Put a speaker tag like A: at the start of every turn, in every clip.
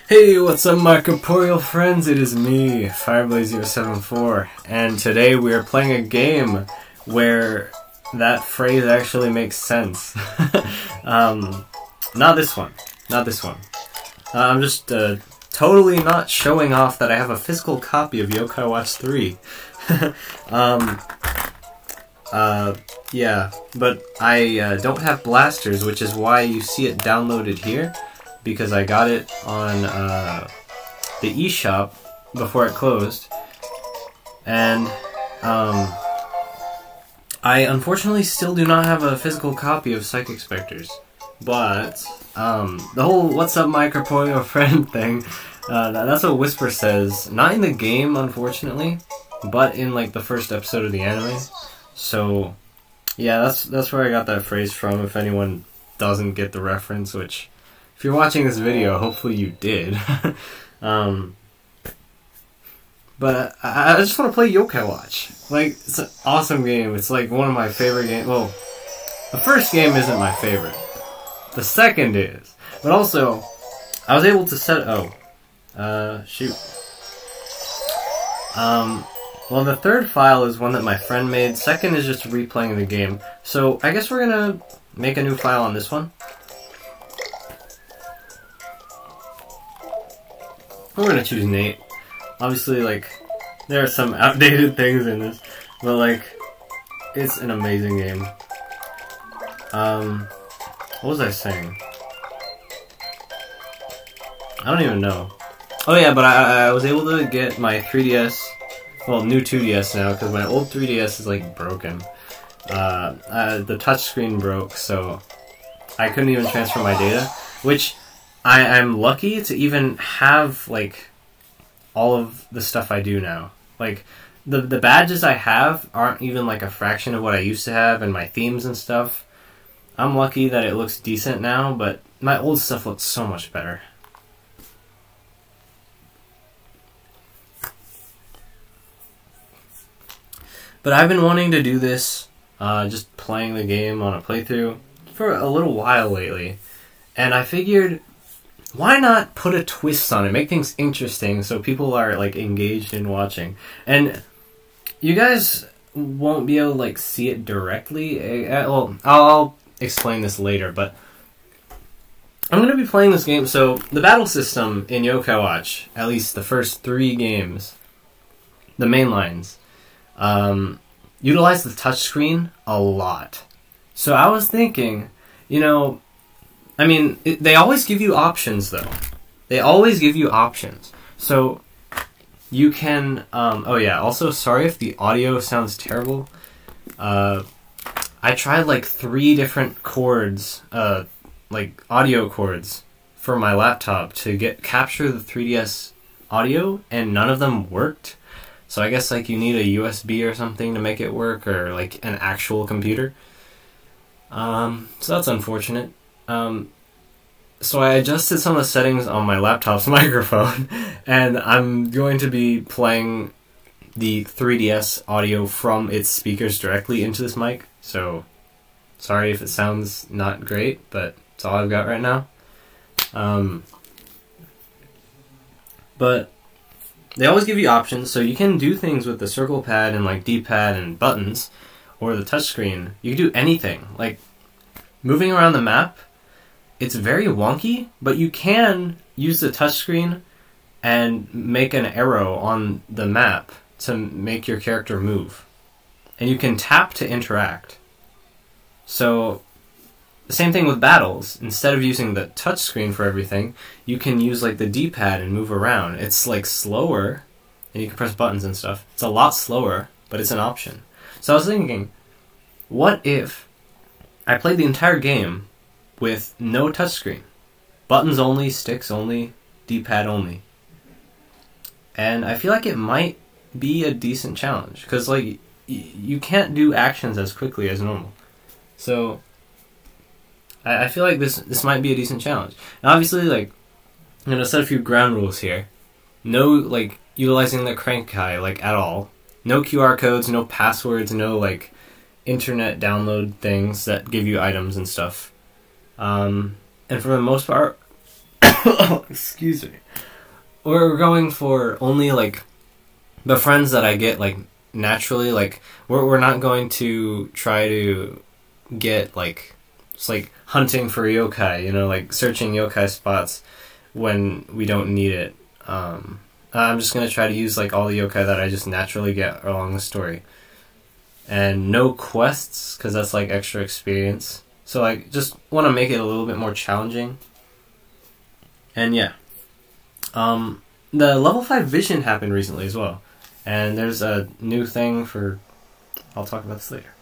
A: Hey, what's up my corporeal friends? It is me, Fireblaze074, and today we are playing a game where that phrase actually makes sense. Not this one. Not this one. I'm just totally not showing off that I have a physical copy of Yokai Watch 3. Yeah, but I don't have blasters, which is why you see it downloaded here. Because I got it on the eShop before it closed, and I unfortunately still do not have a physical copy of Psychic Spectres. But the whole "What's up, my corporeal friend" thing, that's what Whisper says. Not in the game, unfortunately, but in like the first episode of the anime. So yeah, that's where I got that phrase from. If anyone doesn't get the reference, which, if you're watching this video, hopefully you did. But I just want to play Yokai Watch. Like, it's an awesome game. It's like one of my favorite games. Well, the first game isn't my favorite. The second is. But also, I was able to set... shoot. Well, the third file is one that my friend made. Second is just replaying the game. So, I guess we're gonna make a new file on this one. We're gonna choose Nate. Obviously, like, there are some outdated things in this, but like, it's an amazing game. What was I saying? I don't even know. Oh yeah, but I was able to get my 3DS, well, new 2DS now, because my old 3DS is like broken. The touchscreen broke, so I couldn't even transfer my data, which I'm lucky to even have, like, all of the stuff I do now. Like, the badges I have aren't even, like, a fraction of what I used to have, and my themes and stuff. I'm lucky that it looks decent now, but my old stuff looks so much better. But I've been wanting to do this, just playing the game on a playthrough, for a little while lately. And I figured, why not put a twist on it, make things interesting so people are like engaged in watching. And you guys won't be able to like see it directly. Well, I'll explain this later, but I'm going to be playing this game. So the battle system in Yokai Watch, at least the first 3 games, the main lines, utilize the touchscreen a lot. So I was thinking, you know, I mean, they always give you options, though. They always give you options. So, you can... oh yeah, also, sorry if the audio sounds terrible. I tried, like, 3 different chords, like, audio chords, for my laptop to capture the 3DS audio, and none of them worked. So I guess, like, you need a USB or something to make it work, or, like, an actual computer. So that's unfortunate. So I adjusted some of the settings on my laptop's microphone, and I'm going to be playing the 3DS audio from its speakers directly into this mic, so sorry if it sounds not great, but it's all I've got right now. But they always give you options, so you can do things with the circle pad and like D-pad and buttons, or the touchscreen. You can do anything, like moving around the map. It's very wonky, but you can use the touchscreen and make an arrow on the map to make your character move. And you can tap to interact. So, the same thing with battles. Instead of using the touchscreen for everything, you can use like the D-pad and move around. It's like slower, and you can press buttons and stuff. It's a lot slower, but it's an option. So I was thinking, what if I played the entire game with no touchscreen? Buttons only, sticks only, D-pad only. And I feel like it might be a decent challenge, because like, you can't do actions as quickly as normal. So, I feel like this might be a decent challenge. And obviously, like, I'm going to set a few ground rules here. No, like, utilizing the crank eye, like, at all. No QR codes, no passwords, no, like, internet download things that give you items and stuff. And for the most part, Excuse me. We're going for only like the friends that I get like naturally. Like we're not going to try to get like it's like hunting for yokai, you know, like searching yokai spots when we don't need it. I'm just gonna try to use like all the yokai that I just naturally get along the story, and no quests because that's like extra experience. So I just want to make it a little bit more challenging. And yeah, the level 5 vision happened recently as well, and there's a new thing for. I'll talk about this later.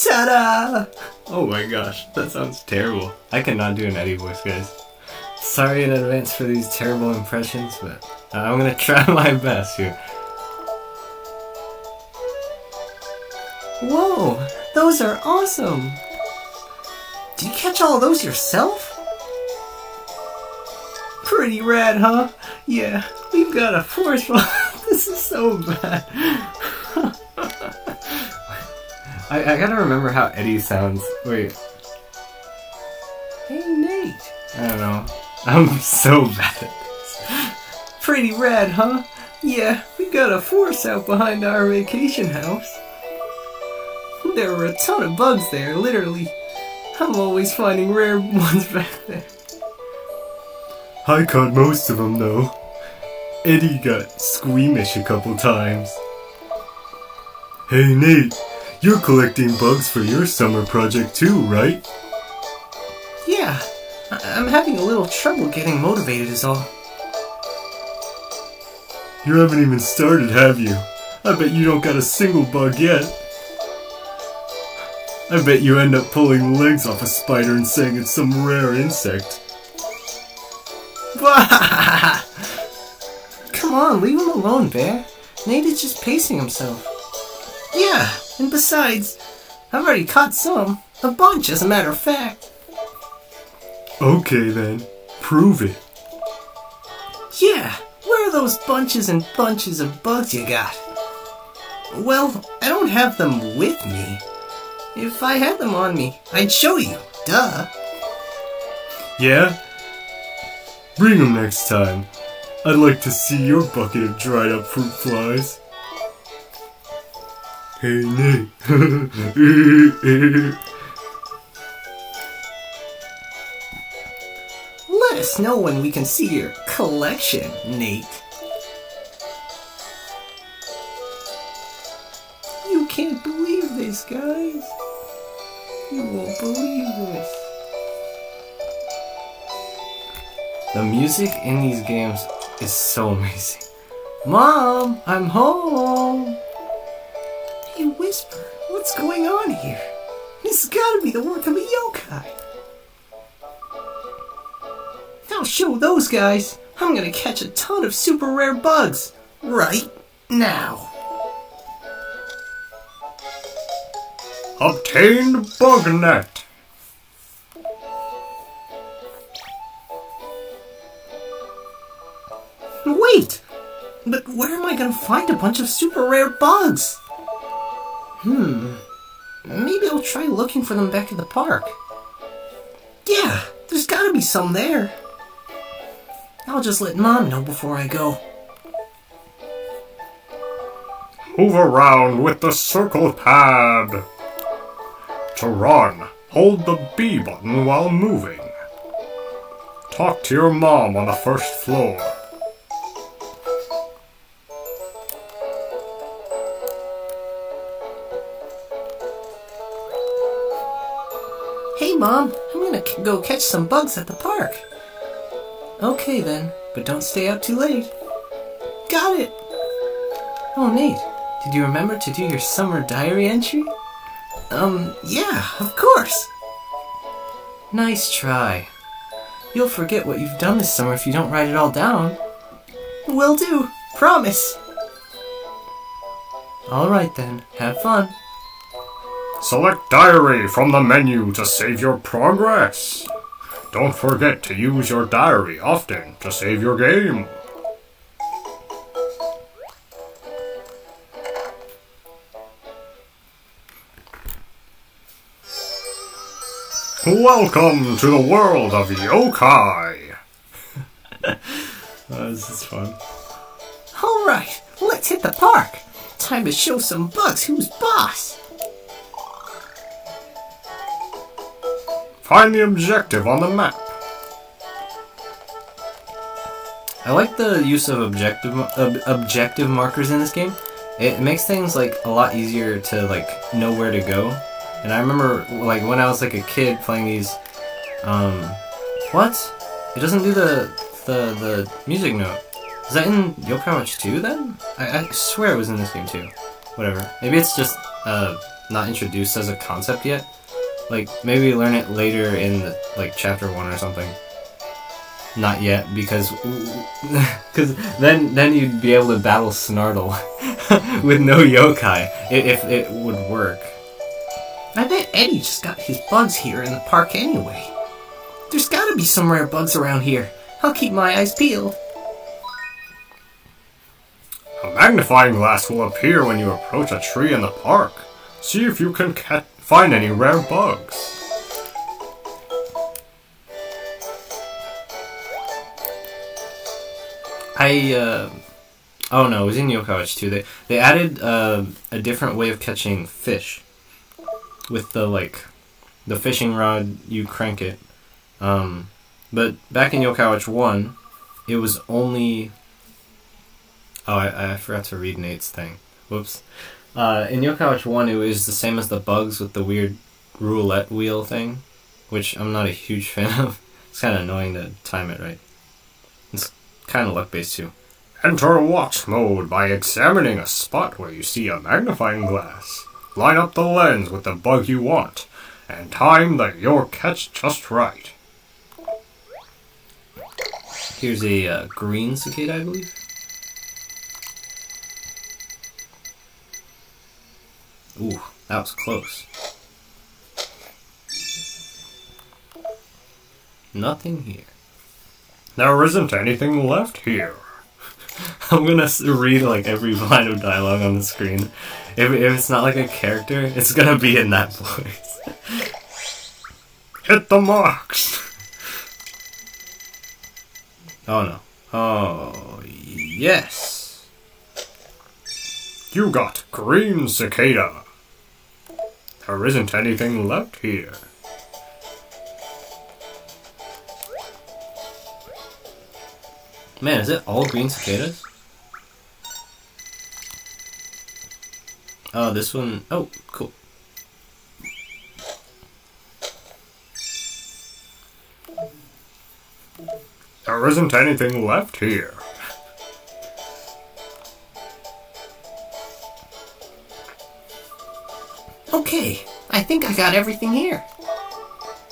A: Ta-da! Oh my gosh, that sounds terrible. I cannot do an Eddie voice, guys. Sorry in advance for these terrible impressions, but I'm gonna try my best here. Whoa, those are awesome! Did you catch all of those yourself? Pretty rad, huh? Yeah, we've got a forest fire. This is so bad. I gotta remember how Eddie sounds. Wait. Hey, Nate. I don't know. I'm so bad at this. Pretty rad, huh? Yeah, we got a forest out behind our vacation house. There were a ton of bugs there, literally. I'm always finding rare ones back there. I caught most of them, though. Eddie got squeamish a couple times. Hey, Nate. You're collecting bugs for your summer project too, right? Yeah, I'm having a little trouble getting motivated is all. You haven't even started, have you? I bet you don't got a single bug yet. I bet you end up pulling legs off a spider and saying it's some rare insect. Come on, leave him alone, Bear. Nate is just pacing himself. Yeah. And besides, I've already caught some. A bunch, as a matter of fact. Okay, then. Prove it. Yeah, where are those bunches and bunches of bugs you got? Well, I don't have them with me. If I had them on me, I'd show you. Duh. Yeah? Bring them next time. I'd like to see your bucket of dried up fruit flies. Hey, Nate. Let us know when we can see your collection, Nate. You can't believe this, guys. You won't believe this. The music in these games is so amazing. Mom, I'm home. Hey, Whisper, what's going on here? This has got to be the work of a yokai. I'll show those guys. I'm gonna catch a ton of super rare bugs right now. Obtained bug net. Wait, but where am I gonna find a bunch of super rare bugs? Maybe I'll try looking for them back at the park. Yeah, there's gotta be some there. I'll just let Mom know before I go. Move around with the circle pad. To run, hold the B button while moving. Talk to your mom on the first floor. Hey, Mom, I'm gonna go catch some bugs at the park. Okay then, but don't stay out too late. Got it! Oh, Nate, did you remember to do your summer diary entry? Yeah, of course! Nice try. You'll forget what you've done this summer if you don't write it all down. Will do, promise! Alright then, have fun.
B: Select Diary from the menu to save your progress. Don't forget to use your diary often to save your game. Welcome to the world of yokai!
A: This is fun.
C: Alright, let's hit the park. Time to show some bugs who's boss.
B: Find the objective on the map.
A: I like the use of objective markers in this game. It makes things like a lot easier to like know where to go. And I remember like when I was like a kid playing these. What? It doesn't do the music note. Is that in Yokai Watch 2 then? I swear it was in this game too. Whatever. Maybe it's just not introduced as a concept yet. Like, maybe learn it later in, like, Chapter 1 or something. Not yet, because then you'd be able to battle Snartle with no yokai, if it would work.
C: I bet Eddie just got his bugs here in the park anyway. There's gotta be some rare bugs around here. I'll keep my eyes peeled.
B: A magnifying glass will appear when you approach a tree in the park. See if you can find any rare bugs.
A: Oh no, it was in Yokai Watch 2. They added a different way of catching fish. With the fishing rod, you crank it. But back in Yokai Watch 1, it was only... Oh, I forgot to read Nate's thing. Whoops. In Yokai Watch 1, it was the same as the bugs with the weird roulette wheel thing, which I'm not a huge fan of. It's kind of annoying to time it right. It's kind of luck-based too.
B: Enter watch mode by examining a spot where you see a magnifying glass. Line up the lens with the bug you want, and time your catch just right.
A: Here's a green cicada, I believe. Ooh, that was close. Nothing here.
B: There isn't anything left here.
A: I'm gonna read like every line of dialogue on the screen. If it's not like a character, it's gonna be in that voice.
B: Hit the marks!
A: Oh no. Oh, yes!
B: You got green cicada. There isn't anything left here.
A: Man, is it all green cicadas? Oh, this one... Oh, cool.
B: There isn't anything left here.
C: Okay, I think I got everything here.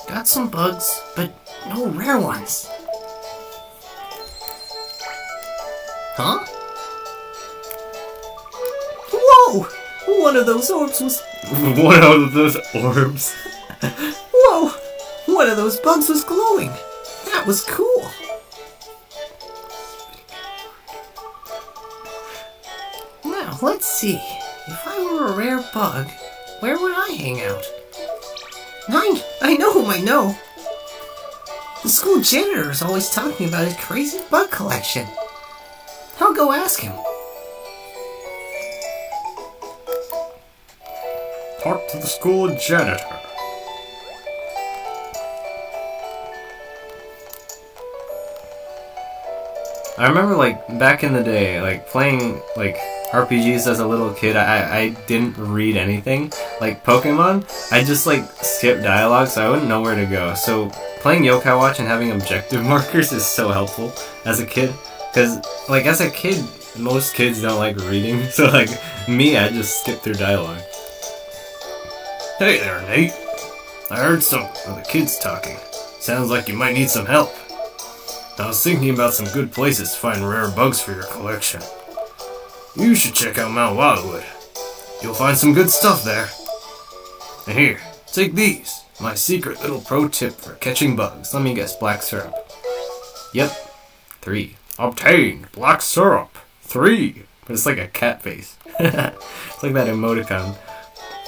C: Got some bugs, but no rare ones. Huh? Whoa! One of those orbs was...
B: One of those orbs?
C: Whoa! One of those bugs was glowing. That was cool. Now, let's see. If I were a rare bug, where would I hang out? I know whom I know. The school janitor is always talking about his crazy bug collection. I'll go ask him.
B: Talk to the school janitor.
A: I remember, like, back in the day, like, playing, like, RPGs as a little kid, I didn't read anything. Like, Pokemon, I just, like, skipped dialogue, so I wouldn't know where to go. So, playing Yokai Watch and having objective markers is so helpful as a kid. Because, like, as a kid, most kids don't like reading. So, like, me, I just skip through dialogue.
B: Hey there, Nate. I heard some of the kids talking. Sounds like you might need some help. I was thinking about some good places to find rare bugs for your collection. You should check out Mount Wildwood. You'll find some good stuff there. And here, take these. My secret little pro tip for catching bugs.
A: Let me guess, black syrup. Yep. 3.
B: Obtained black syrup. 3.
A: But it's like a cat face. It's like that emoticon.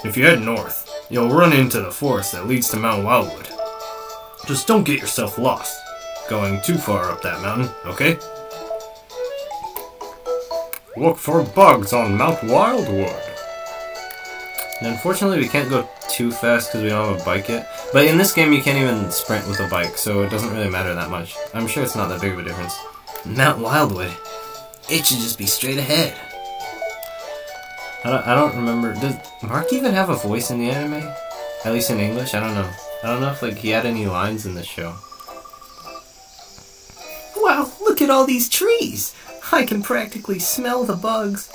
B: If you head north, you'll run into the forest that leads to Mount Wildwood. Just don't get yourself lost going too far up that mountain, okay? Look for bugs on Mount Wildwood.
A: And unfortunately, we can't go too fast because we don't have a bike yet. But in this game, you can't even sprint with a bike, so it doesn't really matter that much. I'm sure it's not that big of a difference.
C: Mount Wildwood. It should just be straight ahead.
A: I don't remember. Does Mark even have a voice in the anime? At least in English? I don't know. I don't know if like he had any lines in this show.
C: Wow, look at all these trees. I can practically smell the bugs.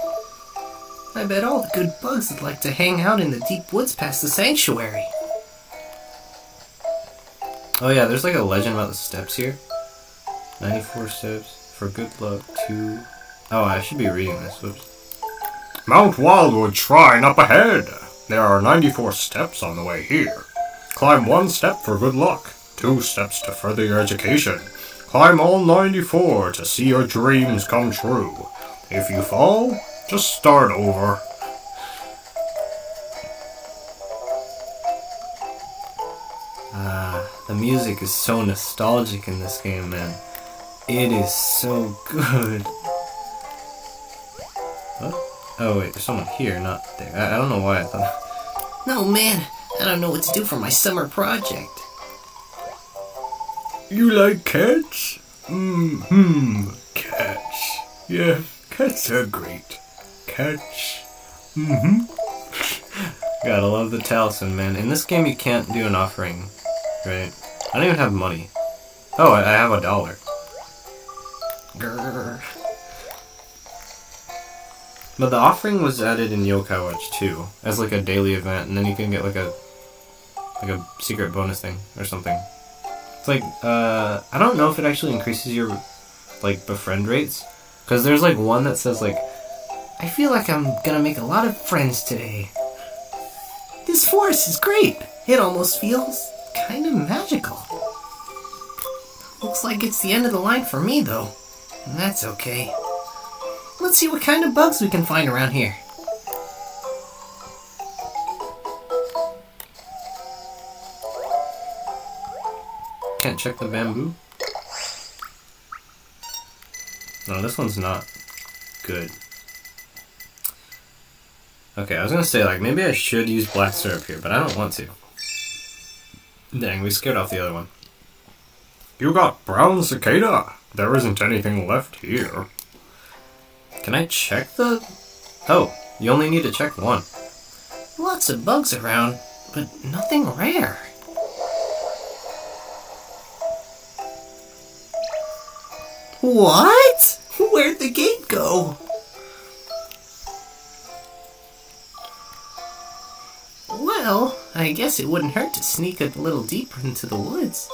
C: I bet all the good bugs would like to hang out in the deep woods past the sanctuary.
A: Oh yeah, there's like a legend about the steps here. 94 steps for good luck to... Oh, I should be reading this. Whoops.
B: Mount Wildwood Shrine up ahead. There are 94 steps on the way here. Climb 1 step for good luck. 2 steps to further your education. Climb all 94 to see your dreams come true. If you fall, just start over.
A: The music is so nostalgic in this game, man. It is so good. What? Oh wait, there's someone here, not there. I don't know why I thought...
C: No, man. I don't know what to do for my summer project.
B: You like cats? Cats. Yeah, cats are great. Cats.
A: Gotta love the talisman, man. In this game, you can't do an offering, right? I don't even have money. Oh, I have $1. Grrr. But the offering was added in Yokai Watch 2 as like a daily event, and then you can get like a secret bonus thing or something. It's like I don't know if it actually increases your like befriend rates, because there's like one that says like,
C: I feel like I'm gonna make a lot of friends today. This forest is great. It almost feels kind of magical. Looks like it's the end of the line for me, though. And that's okay. Let's see what kind of bugs we can find around here.
A: can't check the bamboo. No, this one's not good. Okay, I was gonna say, like, maybe I should use black syrup here, but I don't want to. Dang, we scared off the other one.
B: You got brown cicada. There isn't anything left here.
A: Can I check the... Oh, you only need to check one.
C: Lots of bugs around, but nothing rare. What? Where'd the gate go? Well, I guess it wouldn't hurt to sneak a little deeper into the woods.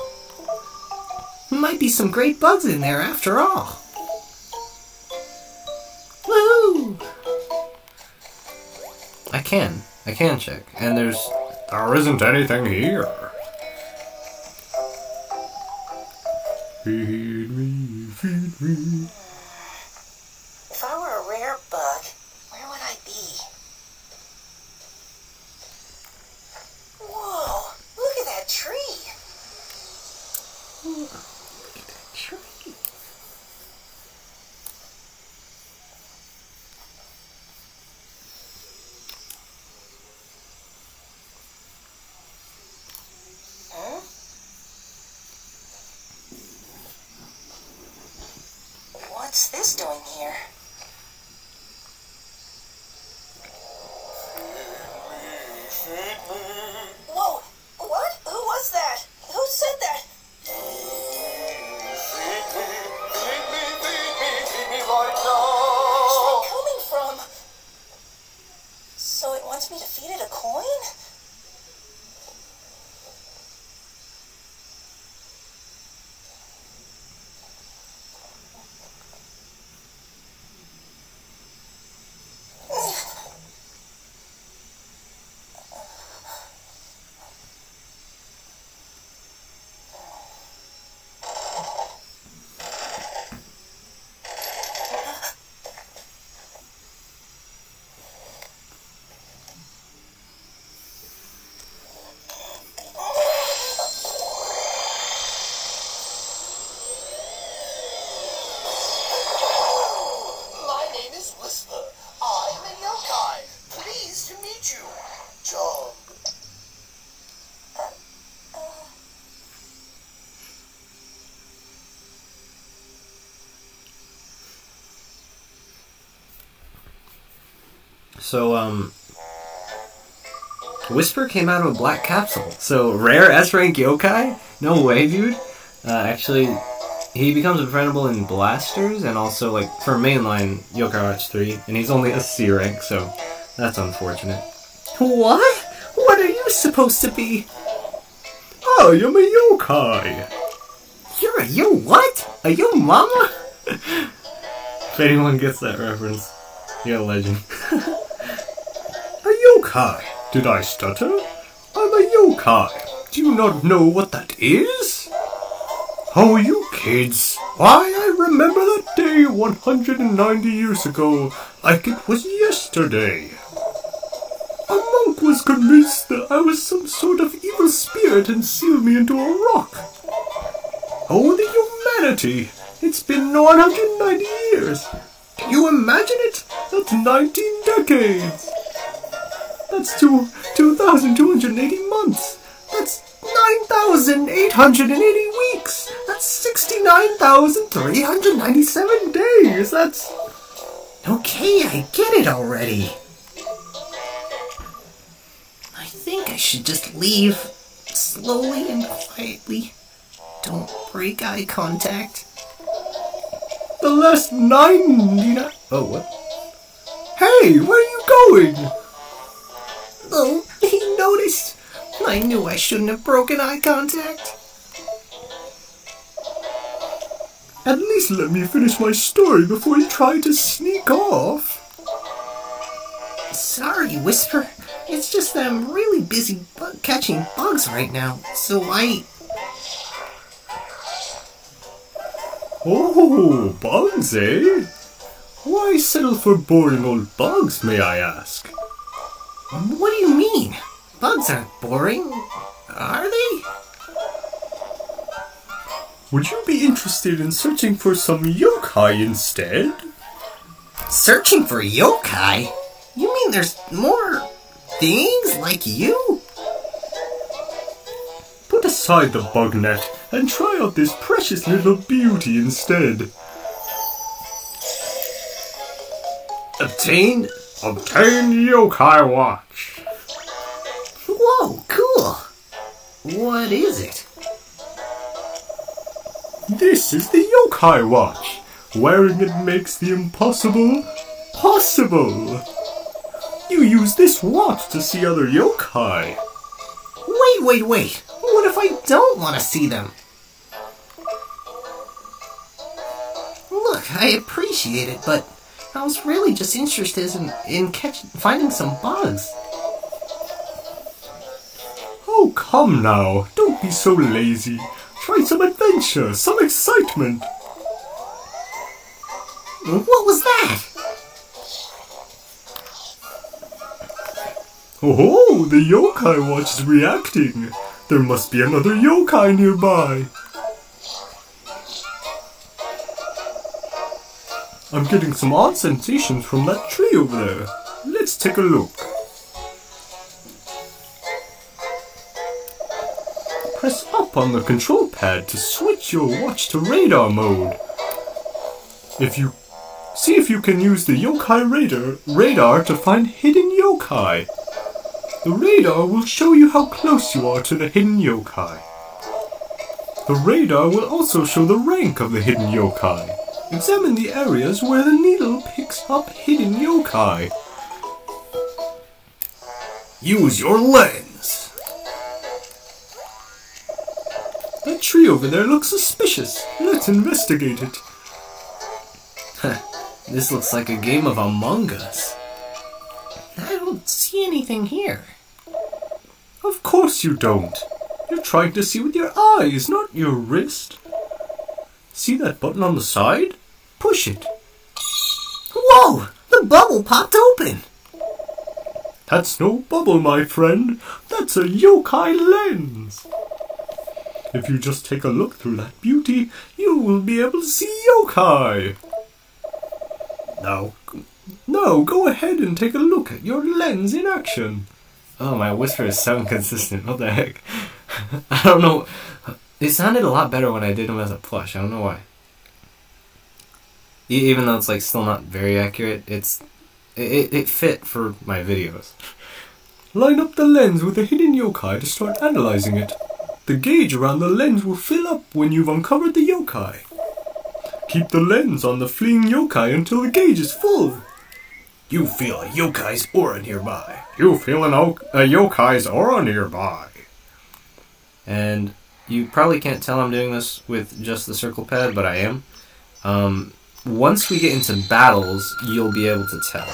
C: Might be some great bugs in there after all. Woo!
A: I can check, and there
B: isn't anything here. Feed me, feed me.
D: If I were a rare bug, where would I be? Whoa, look at that tree.
C: Look at that tree.
D: What
A: So, Whisper came out of a black capsule. So, rare S-rank yokai? No way, dude. Actually, he becomes befriendable in Blasters and also, like, for mainline Yokai Watch 3. And he's only a C rank, so that's unfortunate.
C: What? What are you supposed to be?
B: I am a yokai.
C: You're a yo what? A yo mama?
A: If anyone gets that reference, you're a legend.
B: A yokai. Did I stutter? I'm a yokai. Do you not know what that is? How are you kids? Why, I remember that day 190 years ago like it was yesterday. A monk was convinced that I was some sort of evil spirit and sealed me into a rock. Oh, the humanity! It's been 190 years. Can you imagine it? That's 19 decades. That's 2,280 months. That's 9,880 weeks. That's 69,397 days. That's...
C: Okay, I get it already. I think I should just leave. Slowly and quietly. Don't break eye contact.
B: the last 99...
A: Oh, what?
B: Hey, where are you going?
C: Oh, he noticed. I knew I shouldn't have broken eye contact.
B: At least let me finish my story before you try to sneak off.
C: Sorry, Whisper. It's just that I'm really busy catching bugs right now, so
B: Oh, bugs, eh? Why settle for boring old bugs, may I ask?
C: What do you mean? Bugs aren't boring, are they?
B: Would you be interested in searching for some yokai instead?
C: Searching for yokai? You mean there's more things like you?
B: Put aside the bug net and try out this precious little beauty instead. Obtain yokai watch.
C: Whoa, cool. What is it?
B: This is the yokai watch. Wearing it makes the impossible possible. You use this watch to see other yokai.
C: Wait. What if I don't want to see them? Look, I appreciate it, but I was really just interested in finding some bugs.
B: Oh, come now. Don't be so lazy. Try some adventure, some excitement.
C: What was that?
B: Oh, the yokai watch is reacting. There must be another yokai nearby. I'm getting some odd sensations from that tree over there. Let's take a look. Press up on the control pad to switch your watch to radar mode. See if you can use the yokai radar to find hidden yokai. The radar will show you how close you are to the hidden yokai. The radar will also show the rank of the hidden yokai. Examine the areas where the needle picks up hidden yokai. Use your lens. That tree over there looks suspicious. Let's investigate it.
A: This looks like a game of Among Us.
C: I don't see anything here.
B: Of course you don't. You're trying to see with your eyes, not your wrist. See that button on the side? Push it.
C: Whoa! The bubble popped open!
B: That's no bubble, my friend. That's a yokai lens. If you just take a look through that beauty, you will be able to see yokai. Now, go ahead and take a look at your lens in action.
A: Oh, my whisper is so inconsistent. What the heck? I don't know. It sounded a lot better when I did him as a plush. I don't know why. Even though it's like still not very accurate, it's it fit for my videos.
B: Line up the lens with a hidden yokai to start analyzing it. The gauge around the lens will fill up when you've uncovered the yokai. Keep the lens on the fleeing yokai until the gauge is full. You feel a yokai's aura nearby. You feel a yokai's aura nearby.
A: And you probably can't tell I'm doing this with just the circle pad, but I am. Once we get into battles, you'll be able to tell.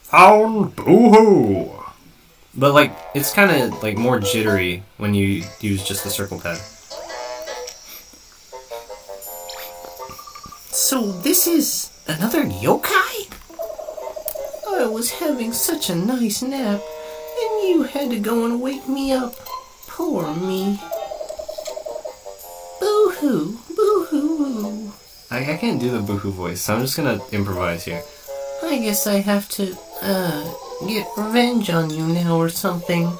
B: Found Boo-hoo!
A: But like, it's kind of like more jittery when you use just the circle pad.
C: So this is another yokai? I was having such a nice nap, and you had to go and wake me up. Poor me. Boo-hoo, boo-hoo.
A: I can't do the boohoo voice, so I'm just gonna improvise here.
C: I guess I have to, get revenge on you now or something.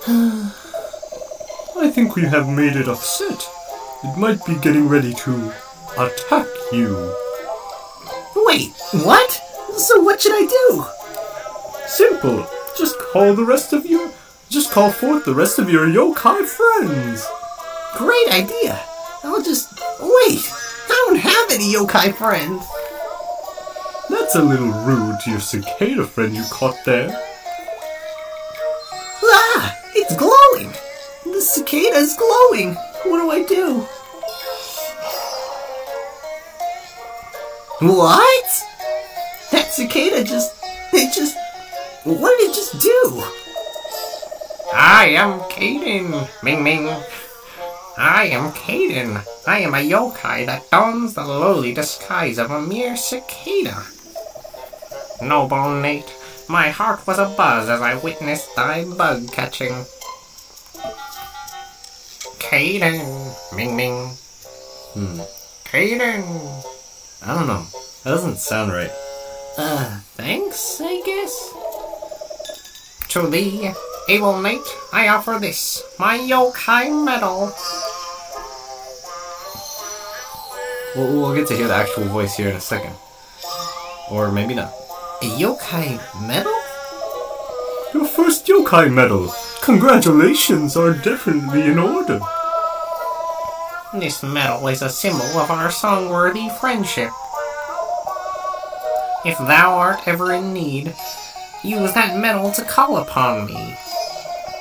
B: I think we have made it upset. It might be getting ready to attack you.
C: Wait, what? So what should I do?
B: Simple. Just call forth the rest of your yokai friends.
C: Great idea. I'll just... Wait, I don't have any yokai friends.
B: That's a little rude to your cicada friend you caught there.
C: Ah, it's glowing. The cicada is glowing. What do I do? What? That cicada what did it just do?
E: I am Kaden, Ming Ming. I am Kaden. I am a yokai that dons the lowly disguise of a mere cicada. Noble Nate, my heart was abuzz as I witnessed thy bug catching. Kaden, Ming Ming. Kaden.
A: I don't know. That doesn't sound right.
C: Thanks, I guess.
E: To thee, able Nate, I offer this, my yokai medal.
A: We'll get to hear the actual voice here in a second. Or maybe not.
C: A yokai medal?
B: Your first yokai medal. Congratulations are definitely in order.
E: This medal is a symbol of our song-worthy friendship. If thou art ever in need, use that medal to call upon me.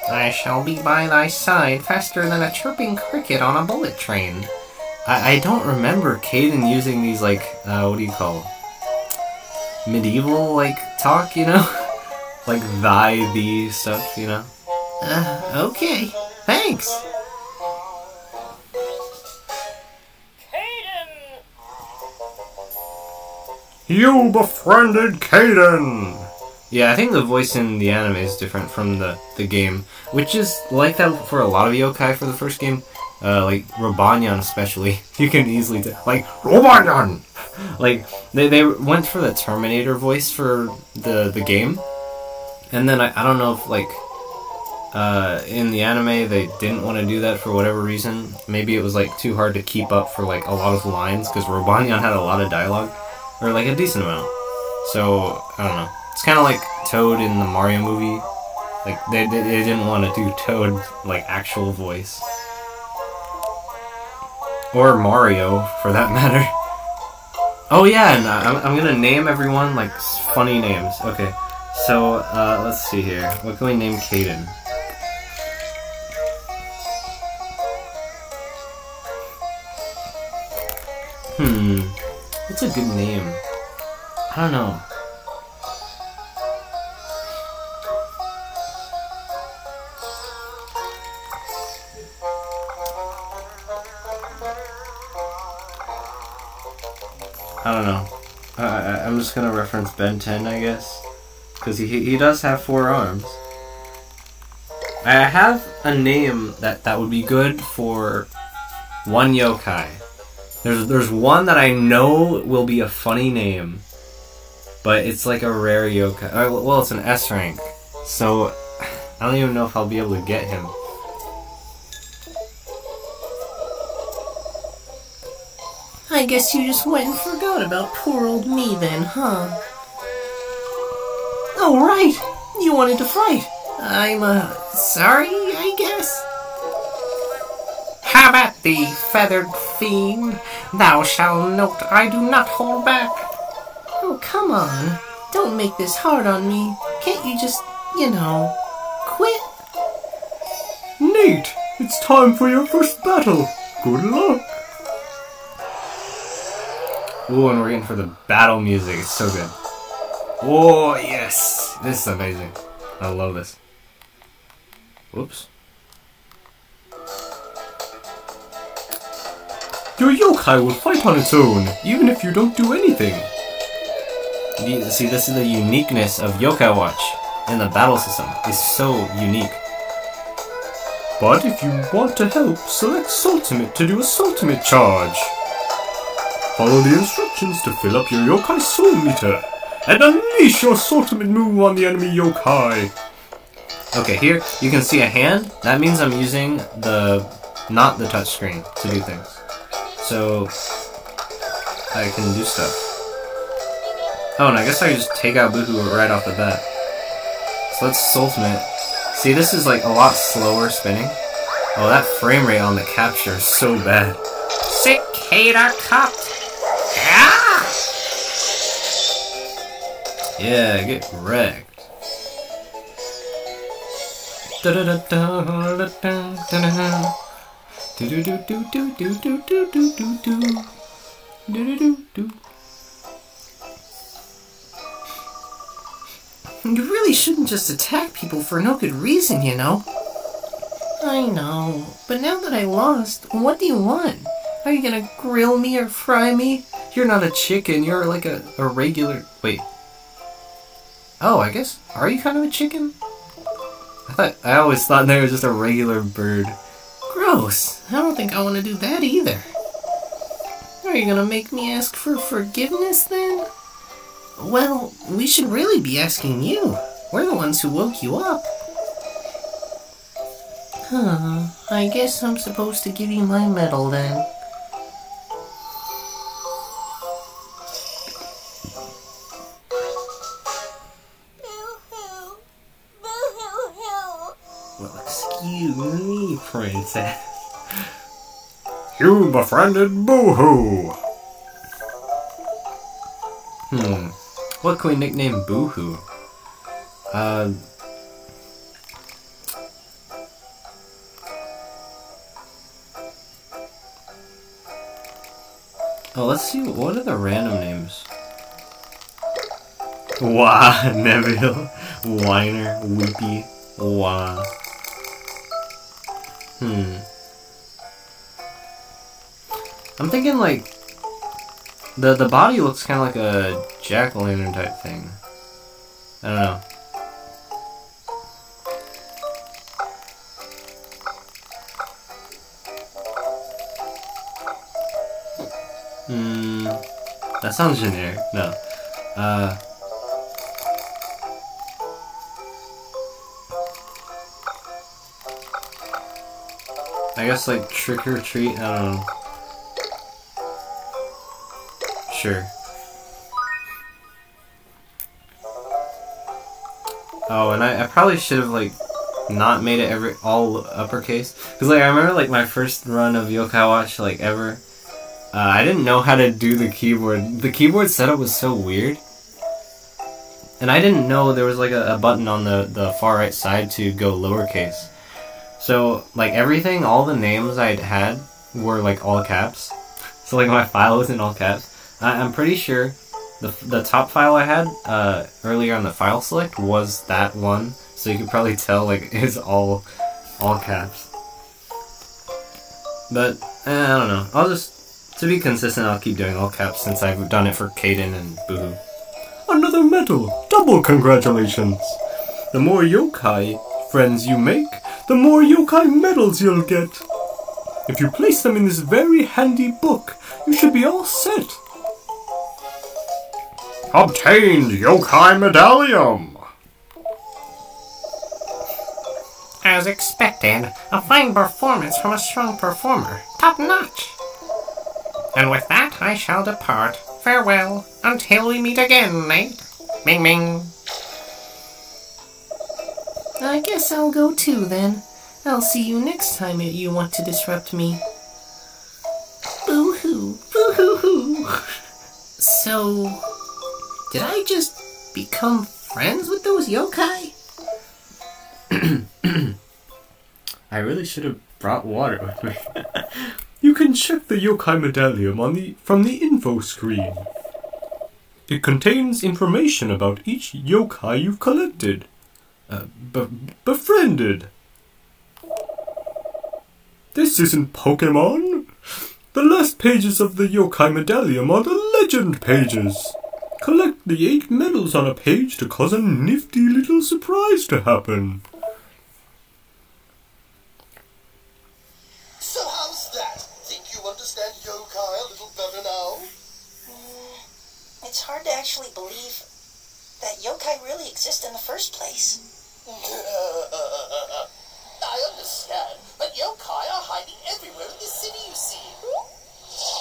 E: I shall be by thy side faster than a chirping cricket on a bullet train.
A: I don't remember Kaden using these, like, what do you call medieval, like, talk, you know? Like, thy, thee stuff, you know?
C: Okay. Thanks.
B: You befriended Kaden!
A: Yeah, I think the voice in the anime is different from the game, which is like that for a lot of yokai for the first game. Like, Robanyan especially. You can easily like, Robanyan! Like, they went for the Terminator voice for the game. And then I don't know if, like, in the anime they didn't want to do that for whatever reason. Maybe it was, like, too hard to keep up for, like, a lot of lines, because Robanyan had a lot of dialogue. Or, like, a decent amount. So, I don't know. It's kind of like Toad in the Mario movie. Like, they didn't want to do Toad, like, actual voice. Or Mario, for that matter. Oh yeah, and I'm gonna name everyone, like, funny names. Okay, so, let's see here. What can we name Kaden? What's a good name? I don't know. I don't know. I'm just gonna reference Ben 10, I guess. Because he does have 4 arms. I have a name that would be good for one yokai. There's one that I know will be a funny name. But it's like a rare yokai. Well, it's an S rank. So, I don't even know if I'll be able to get him.
C: I guess you just went and forgot. forgot about poor old me then, huh? Oh, right! You wanted to fight. I'm, sorry, I guess?
E: Have at thee, feathered fiend. Thou shalt note I do not hold back.
C: Oh, come on. Don't make this hard on me. Can't you just, quit?
B: Nate, it's time for your first battle. Good luck.
A: Ooh, and we're getting for the battle music. It's so good. Oh, yes. This is amazing. I love this. Whoops.
B: Your yokai will fight on its own, even if you don't do anything.
A: See, this is the uniqueness of Yokai Watch in the battle system. It's so unique.
B: But if you want to help, select Saltimate to do a Saltimate charge. Follow the instructions to fill up your yokai soul meter, and unleash your Saltimate move on the enemy yokai.
A: Okay, here you can see a hand. That means I'm using not the touchscreen to do things. So I can do stuff. Oh, and I guess I can just take out Boo-hoo right off the bat. So let's Saltimate. See, this is like a lot slower spinning. Oh, that frame rate on the capture is so bad.
E: Cicada cut. Ah!
A: Yeah, get wrecked.
C: You really shouldn't just attack people for no good reason, I know, but now that I lost, what do you want? Are you gonna grill me or fry me?
A: You're not a chicken, you're like a regular... Wait. Oh, I guess... Are you kind of a chicken? I always thought they were just a regular bird.
C: Gross. I don't think I want to do that either. Are you gonna make me ask for forgiveness then? Well, we should really be asking you. We're the ones who woke you up. Huh, I guess I'm supposed to give you my medal then.
D: Boo-hoo. Boo-hoo-hoo.
A: Well, excuse me, princess.
B: You befriended Boo-hoo.
A: What can we nickname Boo-hoo? Oh, let's see, what are the random names? Wah, Neville, Whiner, Weepy, Wah. I'm thinking like, the body looks kind of like a jack-o'-lantern type thing. I don't know. That sounds generic. No. I guess like trick or treat, I don't know. Sure. Oh, and I probably should have like not made it all uppercase, because like I remember like my first run of Yokai Watch like ever. I didn't know how to do the keyboard. The keyboard setup was so weird. And I didn't know there was like a button on the far right side to go lowercase. So like everything, all the names I'd had were like all caps. So like my file was in all caps. I'm pretty sure the top file I had earlier on the file select was that one. So you could probably tell like it's all caps. But I don't know. I'll just... To be consistent, I'll keep doing all caps since I've done it for Kaden and Boo-hoo.
B: Another medal! Double congratulations! The more yokai friends you make, the more yokai medals you'll get. If you place them in this very handy book, you should be all set. Obtained yokai medallion!
E: As expected, a fine performance from a strong performer. Top notch! And with that, I shall depart. Farewell, until we meet again, Nate. Ming Ming.
C: I guess I'll go too then. I'll see you next time you want to disrupt me. Boo-hoo, boo-hoo-hoo. So, did I just become friends with those yokai?
A: I really should have brought water with me.
B: You can check the yokai medallion from the info screen. It contains information about each yokai you've collected. Befriended. This isn't Pokemon. The last pages of the yokai medallion are the legend pages. Collect the 8 medals on a page to cause a nifty little surprise to happen.
F: So how's that? Think you understand yokai a little better now?
D: It's hard to actually believe that yokai really exist in the first place.
F: I understand, but yokai are hiding everywhere in the city, you see.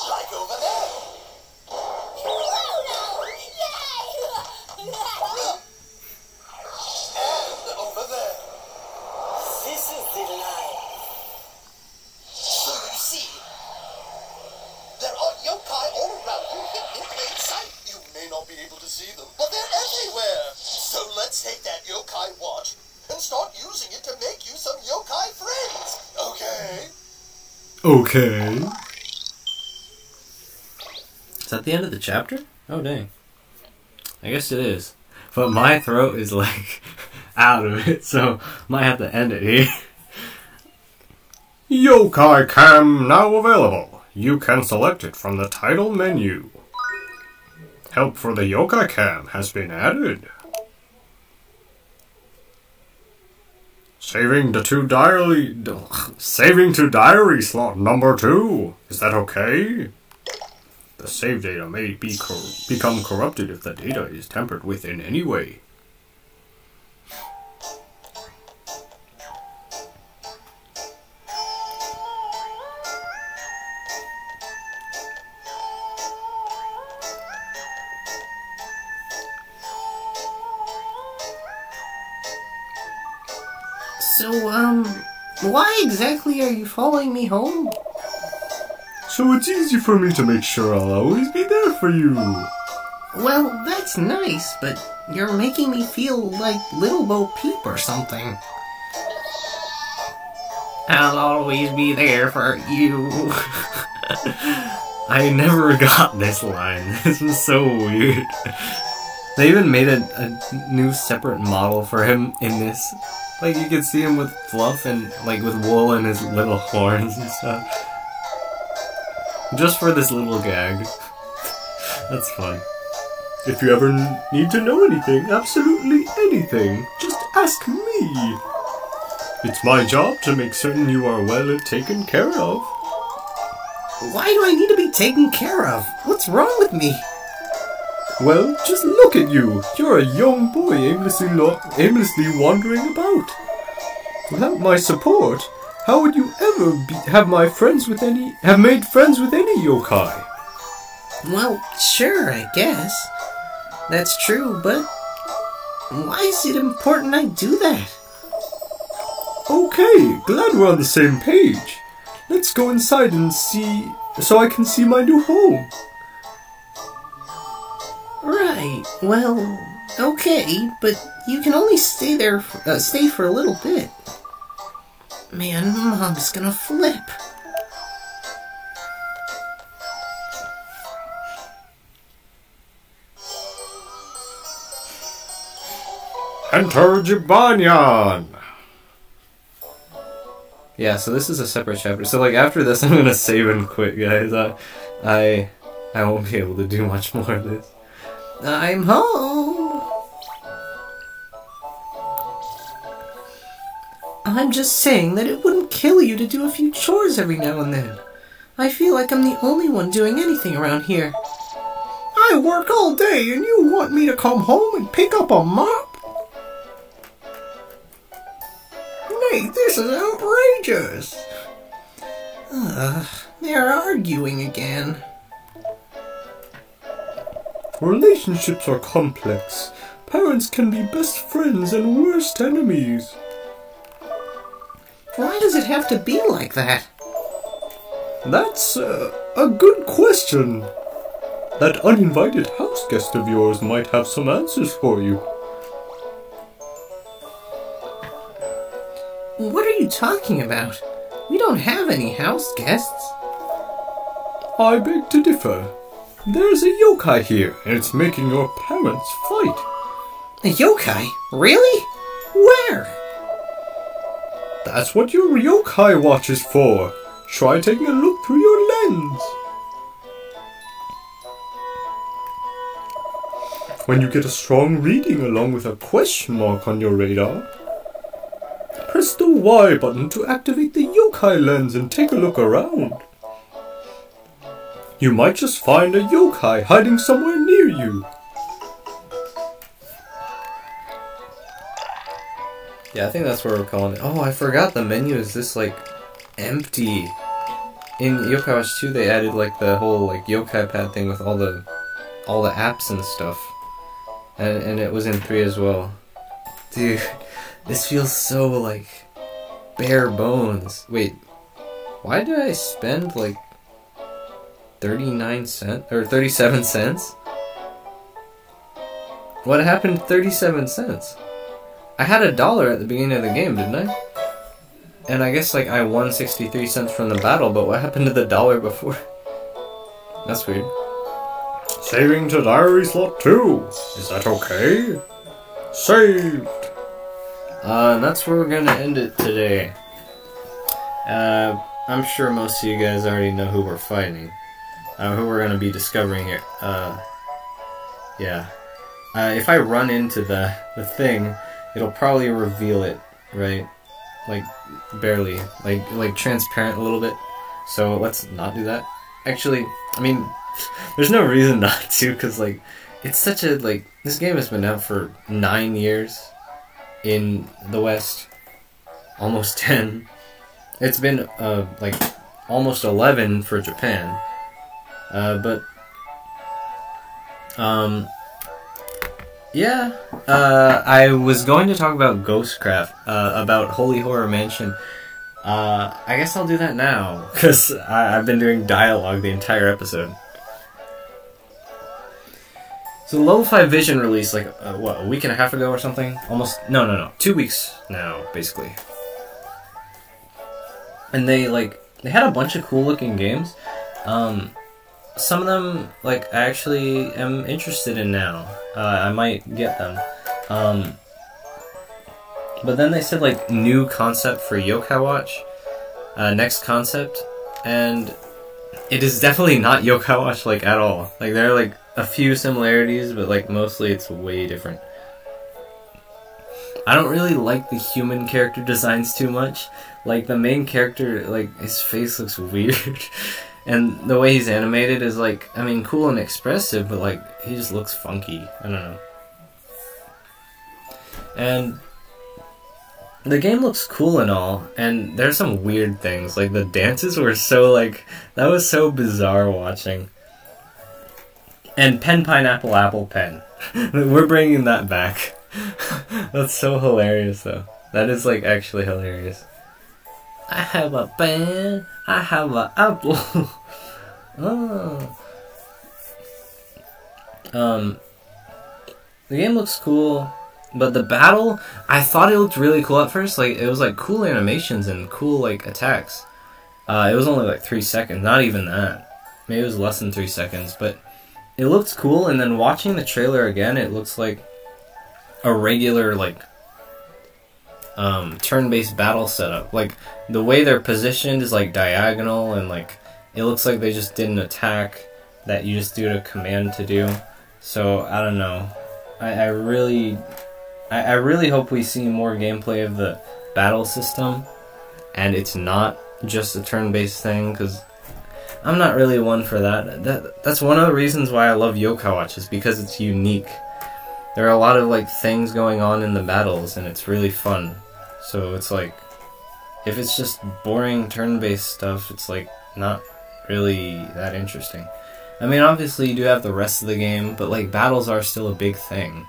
F: Like over there. And over there.
D: This is the lie.
F: So you see, there are yokai all around you hidden in plain sight. You may not be able to see them, but they're everywhere. So let's take that yokai watch and start using it to make you some yokai friends. Okay?
B: Okay.
A: Is that the end of the chapter? Oh, dang. I guess it is. But my throat is, like, out of it, so might have to end it here.
B: Yokai Cam now available. You can select it from the title menu. Help for the Yokai Cam has been added. Saving to diary slot number 2. Is that okay? The save data may become corrupted if the data is tampered with in any way.
C: So, why exactly are you following me home?
B: So it's easy for me to make sure I'll always be there for you.
C: Well, that's nice, but you're making me feel like Little Bo Peep or something.
E: I'll always be there for you.
A: I never got this line. This was so weird. They even made a new separate model for him in this. Like, you could see him with fluff and, like, with wool and his little horns and stuff. Just for this little gag. That's fun.
B: If you ever need to know anything, absolutely anything, just ask me. It's my job to make certain you are well taken care of.
C: Why do I need to be taken care of? What's wrong with me?
B: Well, just look at you. You're a young boy aimlessly wandering about. Without my support, how would you ever have made friends with any yokai?
C: Well, sure, I guess. That's true, but why is it important I do that?
B: Okay, glad we're on the same page. Let's go inside and see, so I can see my new home.
C: Right, well, okay, but you can only stay for a little bit. Man, Mom's gonna flip.
B: Enter Jibanyan.
A: Yeah, so this is a separate chapter. So, like, after this, I'm gonna save and quit, guys. I won't be able to do much more of this.
C: I'm home. I'm just saying that it wouldn't kill you to do a few chores every now and then. I feel like I'm the only one doing anything around here. I work all day and you want me to come home and pick up a mop? Nate, this is outrageous. They're arguing again.
G: relationships are complex. Parents can be best friends and worst enemies.
C: Why does it have to be like that?
G: That's a good question. That uninvited house guest of yours might have some answers for you.
C: What are you talking about? We don't have any house guests.
G: I beg to differ. There's a yokai here, and it's making your parents fight.
C: A yokai? Really? Where?
G: That's what your yokai watch is for. Try taking a look through your lens. When you get a strong reading along with a question mark on your radar, press the Y button to activate the yokai lens and take a look around. You might just find a yokai hiding somewhere near you.
A: Yeah, I think that's what we're calling it. Oh, I forgot the menu is this, like, empty. In Yokai Watch 2, they added, like, the whole, like, yokai pad thing with all the apps and stuff. And it was in 3 as well. Dude, this feels so, like, bare bones. Wait, why did I spend, like, 39 cents? Or 37 cents? What happened to 37 cents? I had $1 at the beginning of the game, didn't I? And I guess, like, I won 63 cents from the battle, but what happened to the $1 before? That's weird.
G: Saving to diary slot 2. Is that okay? Saved.
A: And that's where we're gonna end it today. I'm sure most of you guys already know who we're fighting. Who we're gonna be discovering here. Yeah. If I run into the thing, it'll probably reveal it, right? Like, barely. Like transparent a little bit. So let's not do that. Actually, I mean, there's no reason not to, because, like, it's such a, like, this game has been out for 9 years in the West. Almost 10. It's been, like, almost 11 for Japan. Yeah, I was going to talk about Ghostcraft, about Holy Horror Mansion. I guess I'll do that now, because I've been doing dialogue the entire episode. So the Level 5 Vision released, like, what, a week and a half ago or something? Almost, no, 2 weeks now, basically. And they had a bunch of cool looking games. Some of them, like, I actually am interested in now. I might get them. But then they said, like, new concept for Yokai Watch. Next concept. And it is definitely not Yokai Watch, like, at all. Like, there are, like, a few similarities, but, like, mostly it's way different. I don't really like the human character designs too much. Like, the main character, like, his face looks weird. And the way he's animated is, like, I mean, cool and expressive, but, like, he just looks funky. I don't know. And the game looks cool and all, and there's some weird things. Like, the dances were so, like, that was so bizarre watching. And Pen, Pineapple, Apple, Pen. We're bringing that back. That's so hilarious, though. That is, like, actually hilarious. I have a pen, I have an apple. Oh. The game looks cool, but the battle, I thought it looked really cool at first. Like, it was like cool animations and cool, like, attacks. It was only like 3 seconds, not even that. Maybe it was less than 3 seconds, but it looked cool. And then watching the trailer again, it looks like a regular, like, turn-based battle setup. Like, the way they're positioned is, like, diagonal, and, like, it looks like they just did an attack that you just do a command to do. So, I don't know. I really hope we see more gameplay of the battle system, and it's not just a turn-based thing, because I'm not really one for that. That's one of the reasons why I love Yokai Watch, is because it's unique. There are a lot of, like, things going on in the battles, and it's really fun. So it's like, if it's just boring turn-based stuff, it's, like, not really that interesting. I mean, obviously you do have the rest of the game, but like battles are still a big thing.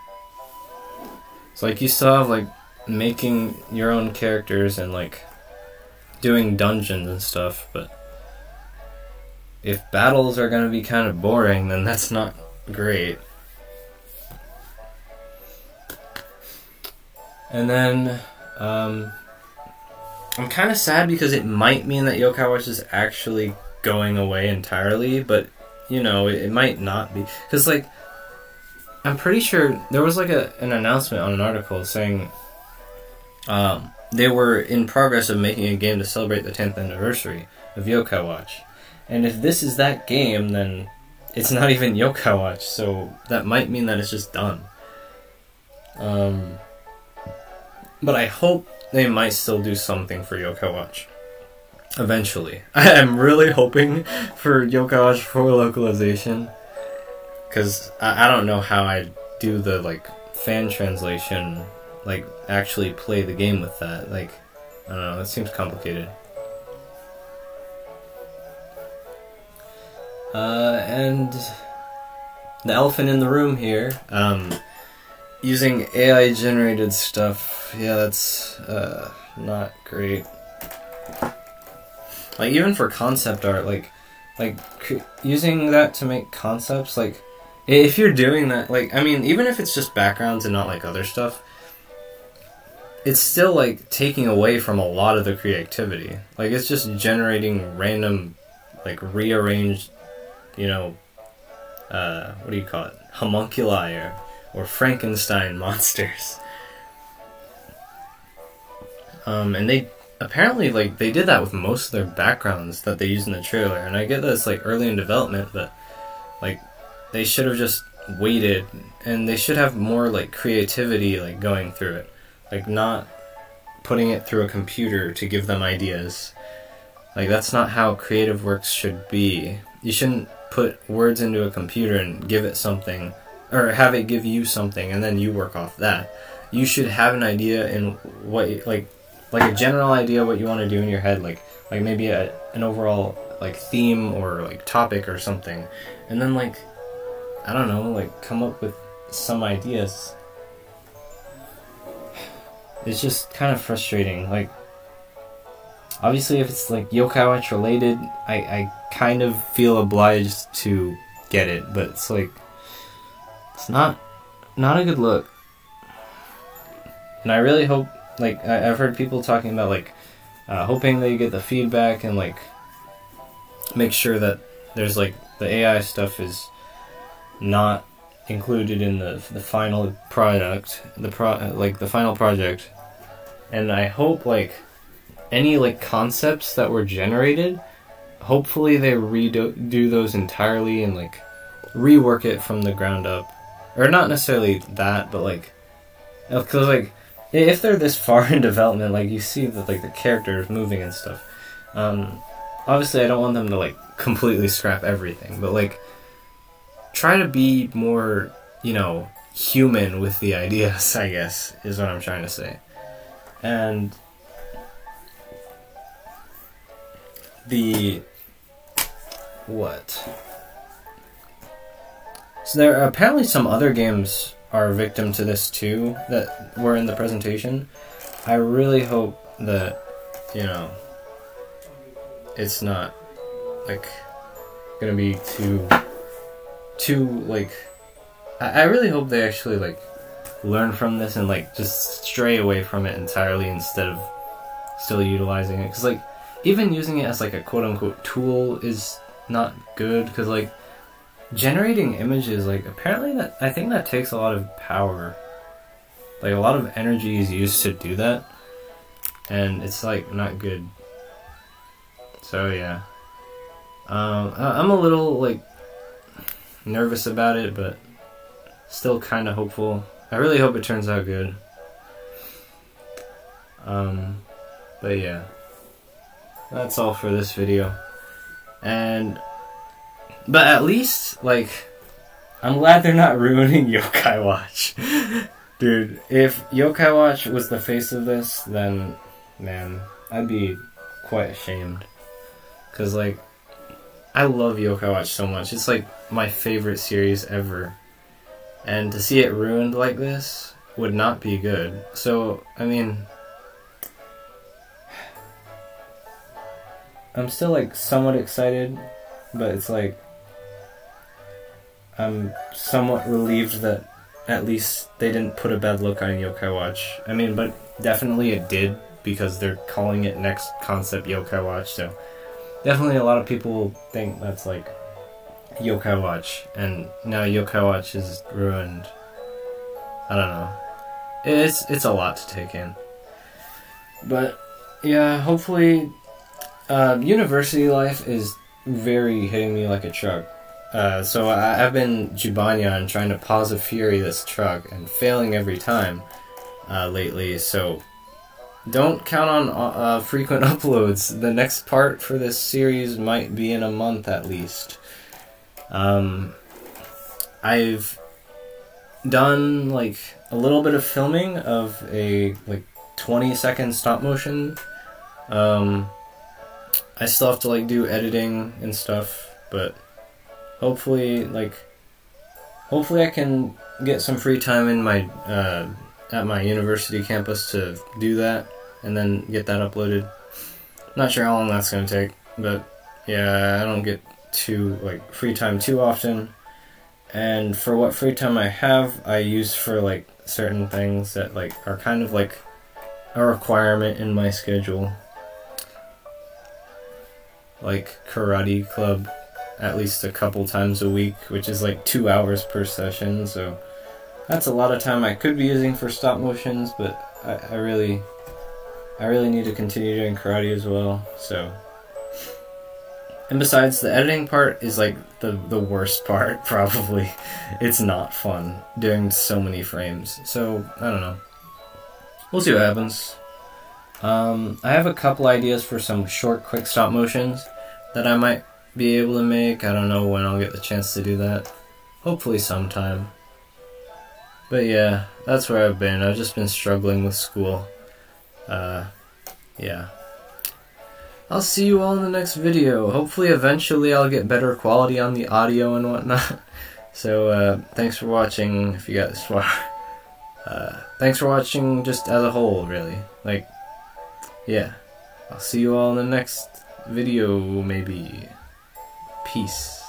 A: So like you still have like making your own characters and like doing dungeons and stuff, but if battles are gonna be kind of boring, then that's not great. And then I'm kind of sad because it might mean that Yokai Watch is actually going away entirely, but you know, it might not be, because like I'm pretty sure there was like an announcement on an article saying they were in progress of making a game to celebrate the 10th anniversary of Yokai Watch, and if this is that game, then it's not even Yokai Watch, so that might mean that it's just done. But I hope they might still do something for Yokai Watch eventually. I'm really hoping for Yokai Watch 4 localization, because I don't know how I'd do the like fan translation, like actually play the game with that. Like, I don't know, it seems complicated. And the elephant in the room here, using AI generated stuff, yeah, that's not great. Like even for concept art, like using that to make concepts, like if you're doing that, like I mean, even if it's just backgrounds and not like other stuff, it's still like taking away from a lot of the creativity. Like it's just generating random, like rearranged, you know, what do you call it? Homunculi or Frankenstein monsters. And they apparently, like, they did that with most of their backgrounds that they used in the trailer, and I get that it's like early in development, but like they should have just waited, and they should have more like creativity like going through it, like not putting it through a computer to give them ideas. Like that's not how creative works should be. You shouldn't put words into a computer and give it something, or have it give you something and then you work off that. You should have an idea in what, like a general idea what you want to do in your head, like maybe an overall like theme or like topic or something, and then like I don't know, like come up with some ideas. It's just kind of frustrating. Like obviously if it's like Yokai Watch related, I kind of feel obliged to get it, but it's like it's not a good look. And I really hope, like, I've heard people talking about, like, hoping they get the feedback and, like, make sure that there's, like, the AI stuff is not included in the final product, the final project. And I hope, like, any, like, concepts that were generated, hopefully they redo those entirely and, like, rework it from the ground up. Or not necessarily that, but, like, because, like, if they're this far in development, like, you see that, like, the characters moving and stuff, obviously I don't want them to, like, completely scrap everything, but, like, try to be more, you know, human with the ideas, I guess, is what I'm trying to say. And so there are apparently some other games are a victim to this too that were in the presentation. I really hope that, you know, it's not like gonna be too like I really hope they actually like learn from this and like just stray away from it entirely instead of still utilizing it, because like even using it as like a quote-unquote tool is not good, because like generating images, like apparently I think that takes a lot of power, like a lot of energy is used to do that, and it's like not good. So yeah, I'm a little like nervous about it, but still kind of hopeful. I really hope it turns out good. But yeah, that's all for this video. But at least, like, I'm glad they're not ruining Yokai Watch. Dude, if Yokai Watch was the face of this, then, man, I'd be quite ashamed. Because, like, I love Yokai Watch so much. It's like my favorite series ever. And to see it ruined like this would not be good. So, I mean, I'm still like somewhat excited, but it's like I'm somewhat relieved that at least they didn't put a bad look on Yokai Watch. I mean, but definitely it did, because they're calling it Next Concept Yokai Watch, so definitely a lot of people think that's like Yokai Watch, and now Yokai Watch is ruined. I don't know. It's a lot to take in. But yeah, hopefully university life is very hitting me like a truck. So I've been Jibanyan trying to pause a Fury this truck and failing every time lately, so don't count on frequent uploads. The next part for this series might be in a month at least. I've done like a little bit of filming of a like 20-second stop motion. I still have to like do editing and stuff, but hopefully I can get some free time in my at my university campus to do that and then get that uploaded. Not sure how long that's gonna take, but yeah, I don't get too like free time too often, and for what free time I have, I use for like certain things that like are kind of like a requirement in my schedule, like karate club at least a couple times a week, which is like 2 hours per session, so that's a lot of time I could be using for stop motions, but I really need to continue doing karate as well, so. And besides, the editing part is like the worst part, probably. It's not fun doing so many frames, so I don't know. We'll see what happens. I have a couple ideas for some short, quick stop motions that I might be able to make. I don't know when I'll get the chance to do that. Hopefully sometime. But yeah, that's where I've been. I've just been struggling with school. Yeah. I'll see you all in the next video. Hopefully eventually I'll get better quality on the audio and whatnot. So thanks for watching if you got this far. Thanks for watching just as a whole, really. Like, yeah. I'll see you all in the next video, maybe. Peace.